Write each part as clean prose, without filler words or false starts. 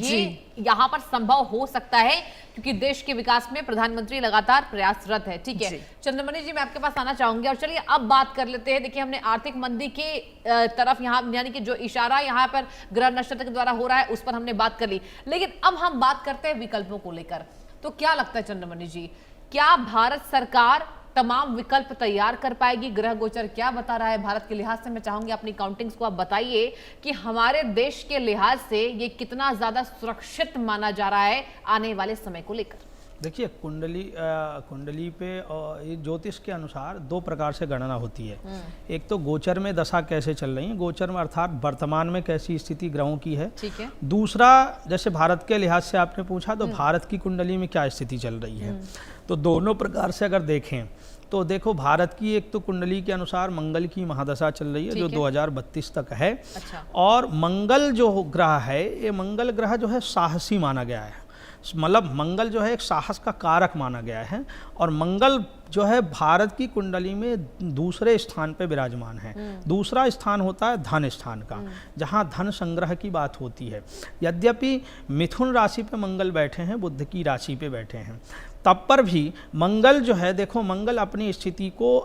ये यहाँ पर संभव हो सकता है क्योंकि देश के विकास में प्रधानमंत्री लगातार प्रयासरत है। ठीक है चंद्रमणि जी, मैं आपके पास आना चाहूंगी और चलिए अब बात कर लेते हैं। देखिए, हमने आर्थिक मंदी के तरफ यहाँ यानी कि जो इशारा यहाँ पर ग्रह नक्षत्र के द्वारा हो रहा है उस पर हमने बात कर ली, लेकिन अब हम बात करते हैं विकल्पों को लेकर। तो क्या लगता है चंद्रमणि जी, क्या भारत सरकार तमाम विकल्प तैयार कर पाएगी? ग्रह गोचर क्या बता रहा है भारत के लिहाज से? मैं चाहूंगी अपनी काउंटिंग्स को आप बताइए कि हमारे देश के लिहाज से ये कितना ज्यादा सुरक्षित माना जा रहा है आने वाले समय को लेकर। देखिए, कुंडली पे ये ज्योतिष के अनुसार दो प्रकार से गणना होती है। एक तो गोचर में दशा कैसे चल रही है, गोचर में अर्थात वर्तमान में कैसी स्थिति ग्रहों की है। ठीक है। दूसरा, जैसे भारत के लिहाज से आपने पूछा तो भारत की कुंडली में क्या स्थिति चल रही है। तो दोनों प्रकार से अगर देखें तो देखो, भारत की एक तो कुंडली के अनुसार मंगल की महादशा चल रही है जो 2032 तक है। अच्छा। और मंगल जो ग्रह है, ये मंगल ग्रह जो है साहसी माना गया है। मतलब मंगल जो है एक साहस का कारक माना गया है और मंगल जो है भारत की कुंडली में दूसरे स्थान पे विराजमान है। दूसरा स्थान होता है धन स्थान का, जहाँ धन संग्रह की बात होती है। यद्यपि मिथुन राशि पे मंगल बैठे हैं, बुध की राशि पे बैठे हैं, तब पर भी मंगल जो है, देखो मंगल अपनी स्थिति को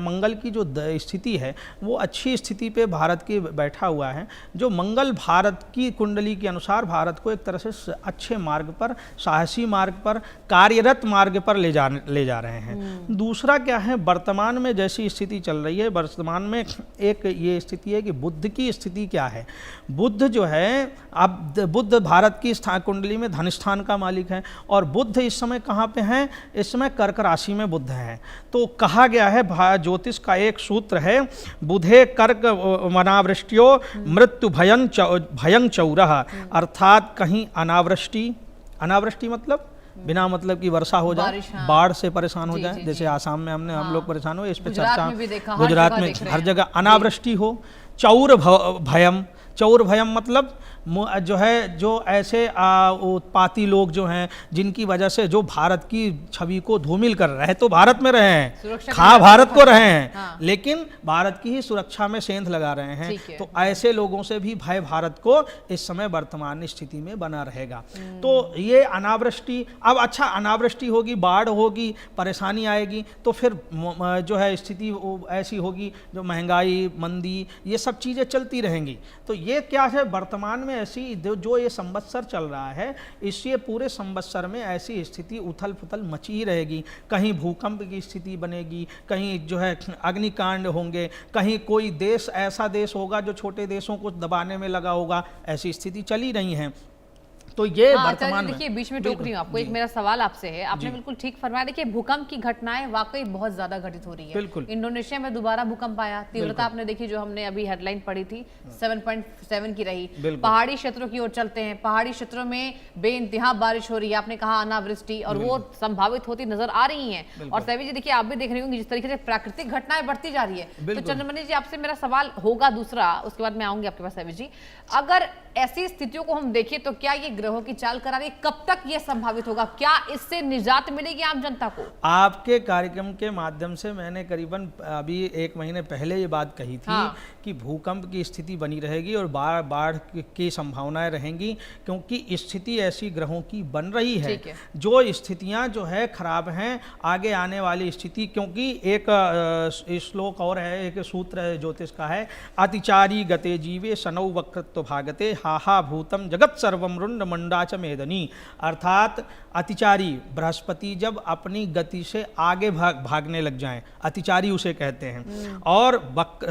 मंगल की जो स्थिति है वो अच्छी स्थिति पे भारत की बैठा हुआ है। जो मंगल भारत की कुंडली के अनुसार भारत को एक तरह से अच्छे मार्ग पर, साहसी मार्ग पर, कार्यरत मार्ग पर ले जा रहे हैं। दूसरा क्या है, वर्तमान में जैसी स्थिति चल रही है, वर्तमान में एक ये स्थिति है कि बुध की स्थिति क्या है। बुध जो है, अब बुध भारत की कुंडली में धन स्थान का मालिक है और बुध इस समय कहाँ पे हैं? इस समय कर्क राशि में बुध हैं। तो कहा गया है, ज्योतिष का एक सूत्र है, बुधे कर्क वनावृष्टियो मृत्यु भयं चौरः, अर्थात कहीं अनावृष्टि मतलब बिना मतलब की वर्षा हो जाए, बाढ़ से परेशान हो जाए। जैसे आसाम में हम लोग परेशान हुए, इस पे चर्चा, गुजरात में हर जगह अनावृष्टि हो। चौर भयम मतलब जो है, जो ऐसे उत्पाती लोग जो हैं जिनकी वजह से जो भारत की छवि को धूमिल कर रहे हैं, तो भारत में रहे हैं, खा भारत को रहे हैं, हाँ। लेकिन भारत की ही सुरक्षा में सेंध लगा रहे हैं। तो ऐसे लोगों से भी भय भारत को इस समय वर्तमान स्थिति में बना रहेगा। तो ये अनावृष्टि, अब अच्छा अनावृष्टि होगी, बाढ़ होगी, परेशानी आएगी, तो फिर जो है स्थिति ऐसी होगी जो महंगाई, मंदी, ये सब चीज़ें चलती रहेंगी। तो ये क्या है, वर्तमान में ऐसी जो ये संवत्सर चल रहा है, इससे पूरे संवत्सर में ऐसी स्थिति उथल पुथल मची ही रहेगी। कहीं भूकंप की स्थिति बनेगी, कहीं जो है अग्निकांड होंगे, कहीं कोई देश ऐसा देश होगा जो छोटे देशों को दबाने में लगा होगा। ऐसी स्थिति चली रही है। तो ये वर्तमान में, देखिए बीच में टोक रही हूँ आपको, एक मेरा सवाल आपसे है। आपने बिल्कुल ठीक फरमाया। देखिए, भूकंप की घटनाएं वाकई बहुत ज्यादा घटित हो रही है। बिल्कुल। इंडोनेशिया में दोबारा भूकंप आया, तीव्रता आपने देखी, जो हमने अभी हेडलाइन पढ़ी थी 7.7 की रही। पहाड़ी क्षेत्रों की ओर चलते हैं, पहाड़ी क्षेत्रों में बेइंतहा बारिश हो रही है। आपने कहा अनावृष्टि, और वो संभावित होती नजर आ रही है। और सैवी जी, देखिए आप भी देख रहे होंगे जिस तरीके से प्राकृतिक घटनाएं बढ़ती जा रही है। तो चंद्रमणि जी, आपसे मेरा सवाल होगा दूसरा, उसके बाद मैं आऊंगी आपके पास सैवी जी। अगर ऐसी स्थितियों को हम देखें तो क्या ये ग्रहों की चाल करा रही है? कब तक ये संभावित होगा? क्या इससे निजात मिलेगी आम जनता को? आपके कार्यक्रम के माध्यम से मैंने करीबन अभी 1 महीने पहले ये बात कही थी। हाँ। कि भूकंप की स्थिति बनी रहेगी और बाढ़ की संभावनाएं रहेंगी, क्योंकि स्थिति ऐसी ग्रहों की बन रही है। जो स्थितियां जो है खराब हैं, आगे आने वाली स्थिति, क्योंकि एक श्लोक और है, एक सूत्र है ज्योतिष का है, अतिचारी गते जीवे शनौ वक्रत्व भागते हाहा भूतम जगत सर्वम रुंड मंडाच मेदनी। अर्थात अतिचारी बृहस्पति जब अपनी गति से आगे भागने लग जाएं, अतिचारी उसे कहते हैं। और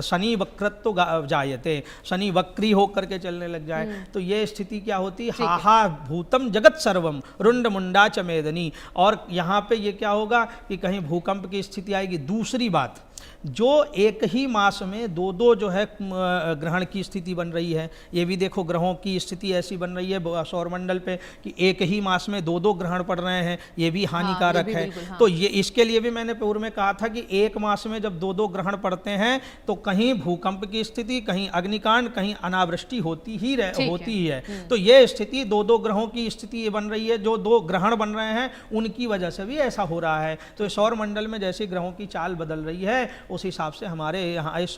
शनि वक्रत्व जायते, शनि वक्री होकर के चलने लग जाए, तो ये स्थिति क्या होती? हाहा भूतम जगत सर्वम रुंड मुंडा च मेदनी। और यहाँ पे ये क्या होगा कि कहीं भूकंप की स्थिति आएगी। दूसरी बात, जो एक ही मास में दो जो है ग्रहण की स्थिति बन रही है, ये भी देखो ग्रहों की स्थिति ऐसी बन रही है सौरमंडल पे कि एक ही मास में दो ग्रहण पड़ रहे हैं, ये भी हानिकारक है। हाँ। तो ये इसके लिए भी मैंने पूर्व में कहा था कि एक मास में जब दो ग्रहण पड़ते हैं तो कहीं भूकंप की स्थिति, कहीं अग्निकांड, कहीं अनावृष्टि होती ही है। तो ये स्थिति दो ग्रहों की स्थिति बन रही है, जो 2 ग्रहण बन रहे हैं उनकी वजह से भी ऐसा हो रहा है। तो सौरमंडल में जैसे ग्रहों की चाल बदल रही है, उस हिसाब से हमारे यहाँ इस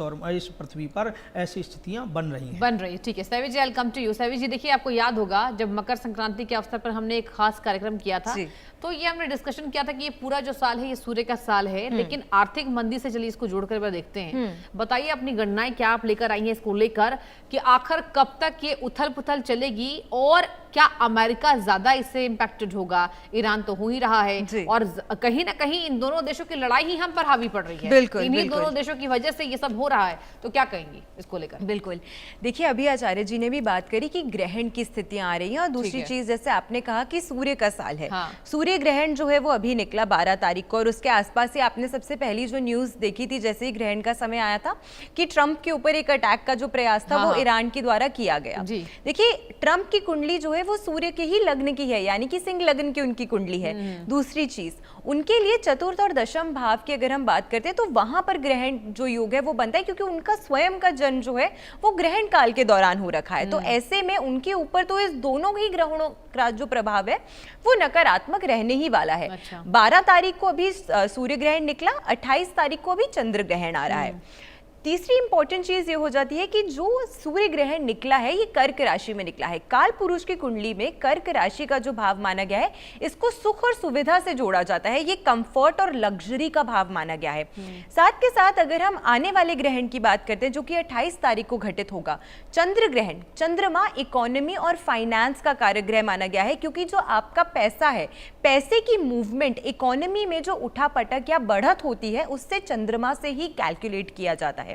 पृथ्वी पर ऐसी स्थितियाँ बन रही हैं। ठीक है Savvy ji, I will come to you. Savvy ji देखिए, आपको याद होगा जब मकर संक्रांति के अवसर पर हमने एक खास कार्यक्रम किया था, तो ये हमने डिस्कशन किया था कि ये पूरा जो साल है ये सूर्य का साल है, लेकिन आर्थिक मंदी से चलिए इसको जोड़कर एक बार देखते हैं। बताइए अपनी गणनाएं क्या आप लेकर आई हैं इसको लेकर कि आखिर कब तक ये उथल पुथल चलेगी और क्या अमेरिका ज्यादा इससे इंपैक्टेड होगा? ईरान तो हो ही रहा है और कहीं ना कहीं इन दोनों देशों की लड़ाई ही हम पर हावी पड़ रही है। इन्हीं दोनों देशों की वजह से ये सब हो रहा है, तो क्या कहेंगी इसको लेकर? बिल्कुल, देखिए अभी आचार्य जी ने भी बात करी कि ग्रहण की स्थितियां आ रही हैं और दूसरी चीज जैसे आपने कहा कि सूर्य का साल है। सूर्य ग्रहण जो है वो अभी निकला 12 तारीख को और उसके आसपास ही आपने सबसे पहली जो न्यूज देखी थी जैसे ही ग्रहण का समय आया था कि ट्रंप के ऊपर एक अटैक का जो प्रयास था वो ईरान के द्वारा किया गया। देखिए ट्रंप की कुंडली जो है वो सूर्य के ही लग्न की है, यानी कि सिंह लग्न की उनकी कुंडली है। दूसरी चीज उनके लिए चतुर्थ और दशम भाव की अगर हम बात करते हैं तो वहां पर ग्रहण जो योग है वो बनता है क्योंकि उनका स्वयं का जन्म जो है वो ग्रहण काल के दौरान हो रखा है। तो ऐसे में उनके ऊपर तो इस दोनों ही ग्रहणों का जो प्रभाव है वो नकारात्मक रहने ही वाला है। 12 तारीख को अभी सूर्य ग्रहण निकला, 28 तारीख को अभी चंद्र ग्रहण आ रहा है। तीसरी इंपॉर्टेंट चीज ये हो जाती है कि जो सूर्य ग्रहण निकला है ये कर्क राशि में निकला है। काल पुरुष की कुंडली में कर्क राशि का जो भाव माना गया है इसको सुख और सुविधा से जोड़ा जाता है, ये कंफर्ट और लग्जरी का भाव माना गया है। साथ के साथ अगर हम आने वाले ग्रहण की बात करते हैं जो कि 28 तारीख को घटित होगा, चंद्र ग्रहण, चंद्रमा इकोनॉमी और फाइनेंस का कारक ग्रह माना गया है क्योंकि जो आपका पैसा है, पैसे की मूवमेंट इकोनॉमी में जो उठापटक या बढ़त होती है उससे चंद्रमा से ही कैलकुलेट किया जाता है।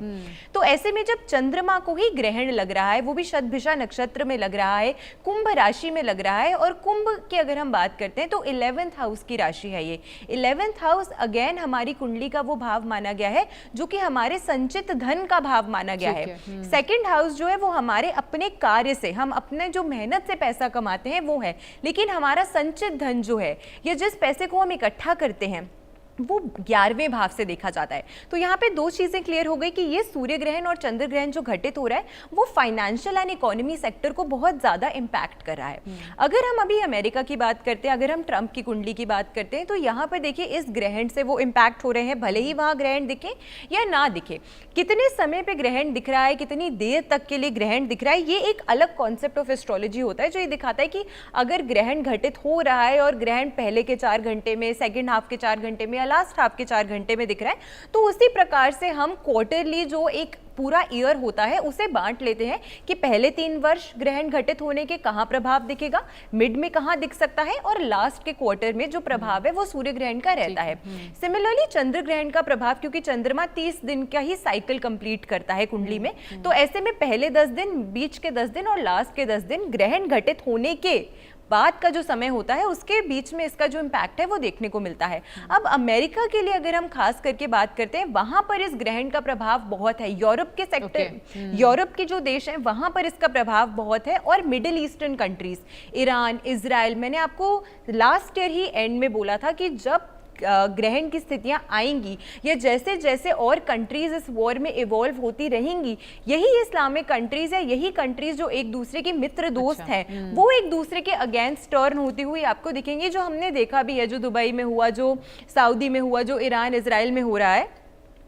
तो ऐसे में जब चंद्रमा को ही ग्रहण लग रहा है, वो भी शतभिषा नक्षत्र में लग रहा है, कुंभ राशि में लग रहा है और कुंभ की अगर हम बात करते हैं तो 11th हाउस की राशि है ये। 11th हाउस अगेन हमारी कुंडली का वो भाव माना गया है जो कि हमारे संचित धन का भाव माना गया है। सेकंड हाउस जो है वो हमारे अपने कार्य से, हम अपने जो मेहनत से पैसा कमाते हैं वो है, लेकिन हमारा संचित धन जो है या जिस पैसे को हम इकट्ठा करते हैं वो 11वें भाव से देखा जाता है। तो यहाँ पे दो चीजें क्लियर हो गई कि ये सूर्य ग्रहण और चंद्र ग्रहण जो घटित हो रहा है वो फाइनेंशियल एंड इकोनॉमी सेक्टर को बहुत ज्यादा इंपैक्ट कर रहा है। अगर हम अभी अमेरिका की बात करते हैं, अगर हम ट्रंप की कुंडली की बात करते हैं तो यहाँ पर देखिए इस ग्रहण से वो इंपैक्ट हो रहे हैं, भले ही वहां ग्रहण दिखे या ना दिखे। कितने समय पे ग्रहण दिख रहा है, कितनी देर तक के लिए ग्रहण दिख रहा है, ये एक अलग कॉन्सेप्ट ऑफ एस्ट्रोलॉजी होता है जो ये दिखाता है कि अगर ग्रहण घटित हो रहा है और ग्रहण पहले के 4 घंटे में, सेकेंड हाफ के 4 घंटे में या लास्ट हाफ के 4 घंटे में दिख रहा है, तो उसी प्रकार से हम क्वार्टरली जो एक पूरा ईयर होता है उसे बांट लेते हैं कि पहले 3 वर्ष ग्रहण घटित होने के कहां प्रभाव दिखेगा, मिड में कहां दिख सकता है और लास्ट के क्वार्टर में जो प्रभाव है वो सूर्य ग्रहण का रहता है। सिमिलरली चंद्र ग्रहण का प्रभाव, क्योंकि चंद्रमा 30 दिन का ही साइकिल कंप्लीट करता है कुंडली में, तो ऐसे में पहले 10 दिन, बीच के 10 दिन और लास्ट के 10 दिन ग्रहण घटित होने के बाद का जो समय होता है उसके बीच में इसका जो इम्पैक्ट है वो देखने को मिलता है। अब अमेरिका के लिए अगर हम खास करके बात करते हैं, वहां पर इस ग्रहण का प्रभाव बहुत है। यूरोप के सेक्टर, यूरोप के जो देश हैं वहां पर इसका प्रभाव बहुत है और middle eastern countries, Iran, Israel, मैंने आपको लास्ट ईयर ही एंड में बोला था कि जब ग्रहण की स्थितियां आएंगी या जैसे जैसे और कंट्रीज इस वॉर में इवॉल्व होती रहेंगी, यही इस्लामिक कंट्रीज है, यही कंट्रीज जो एक दूसरे के मित्र दोस्त हैं, वो एक दूसरे के अगेंस्ट टर्न होती हुई आपको दिखेंगी। जो हमने देखा भी है, जो दुबई में हुआ, जो सऊदी में हुआ, जो ईरान इजराइल में हो रहा है,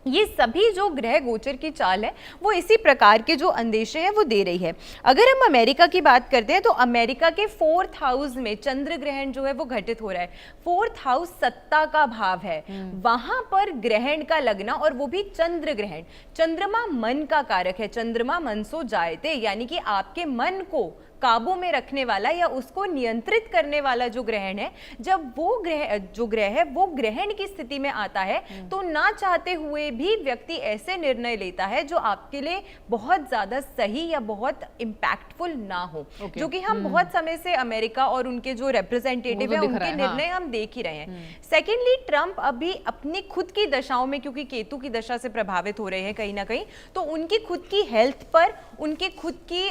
ये सभी जो ग्रह गोचर की चाल है वो इसी प्रकार के जो अंदेशे हैं वो दे रही है। अगर हम अमेरिका की बात करते हैं तो अमेरिका के 4th हाउस में चंद्र ग्रहण जो है वो घटित हो रहा है। 4th हाउस सत्ता का भाव है, वहां पर ग्रहण का लगना, और वो भी चंद्र ग्रहण। चंद्रमा मन का कारक है, चंद्रमा मनसो जायते, यानी कि आपके मन को काबू में रखने वाला या उसको नियंत्रित करने वाला जो ग्रहण है, जब वो ग्रह है वो ग्रहण की स्थिति में आता है तो ना चाहते हुए भी व्यक्ति ऐसे निर्णय लेता है जो आपके लिए बहुत ज्यादा सही या बहुत इम्पैक्टफुल ना हो, जो कि हम बहुत समय से अमेरिका और उनके जो रिप्रेजेंटेटिव है उनके निर्णय हम देख ही रहे हैं। सेकेंडली ट्रंप अभी अपनी खुद की दशाओं में, क्योंकि केतु की दशा से प्रभावित हो रहे हैं कहीं ना कहीं, तो उनकी खुद की हेल्थ पर, उनके खुद की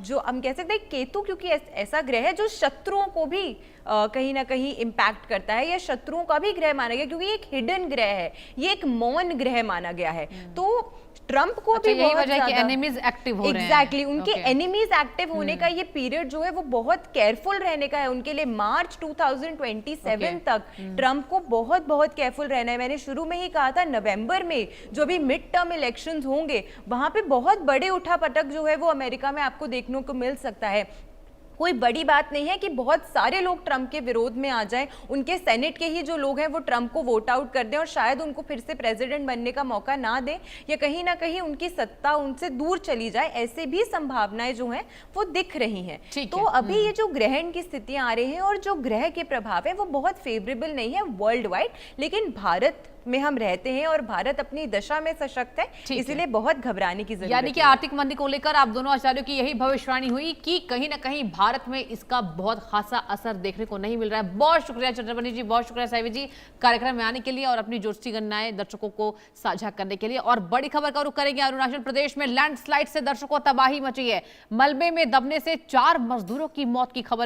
जो हम कह सकते हैं केतु, क्योंकि ऐसा ग्रह है जो शत्रुओं को भी कहीं ना कहीं इम्पैक्ट करता है या शत्रुओं का भी ग्रह माना गया, क्योंकि ये एक हिडन ग्रह है, ये एक मौन ग्रह माना गया है। तो ट्रम्प को अच्छा, भी यही बहुत वजह है कि ज्यादा एनिमीज एक्टिव हो रहे हैं। एग्जैक्टली उनके Okay. एनिमीज एक्टिव होने का ये पीरियड जो है वो बहुत केयरफुल रहने का है उनके लिए। मार्च 2027 तक ट्रम्प को बहुत बहुत केयरफुल रहना है। मैंने शुरू में ही कहा था नवंबर में जो भी मिड टर्म इलेक्शंस होंगे वहां पे बहुत बड़े उठापटक जो है वो अमेरिका में आपको देखने को मिल सकता है। कोई बड़ी बात नहीं है कि बहुत सारे लोग ट्रम्प के विरोध में आ जाएं, उनके सेनेट के ही जो लोग हैं वो ट्रम्प को वोट आउट कर दें और शायद उनको फिर से प्रेसिडेंट बनने का मौका ना दें या कहीं ना कहीं उनकी सत्ता उनसे दूर चली जाए। ऐसे भी संभावनाएं जो हैं वो दिख रही हैं। तो अभी ये जो ग्रहण की स्थितियां आ रही हैं और जो ग्रह के प्रभाव है वो बहुत फेवरेबल नहीं है वर्ल्ड वाइड, लेकिन भारत में हम रहते हैं और भारत अपनी दशा में सशक्त है, इसलिए बहुत घबराने की जरूरत है। यानी कि आर्थिक मंदी को लेकर आप दोनों आचार्यों की यही भविष्यवाणी हुई कि कहीं ना कहीं भारत में इसका बहुत खासा असर देखने को नहीं मिल रहा है। बहुत शुक्रिया चंद्रमणि जी, बहुत शुक्रिया साइवी जी कार्यक्रम में आने के लिए और अपनी ज्योतिषी गणनाएं दर्शकों को साझा करने के लिए। और बड़ी खबर का रुख करेंगे, अरुणाचल प्रदेश में लैंडस्लाइड से दर्शकों तबाही मची है। मलबे में दबने से 4 मजदूरों की मौत की खबर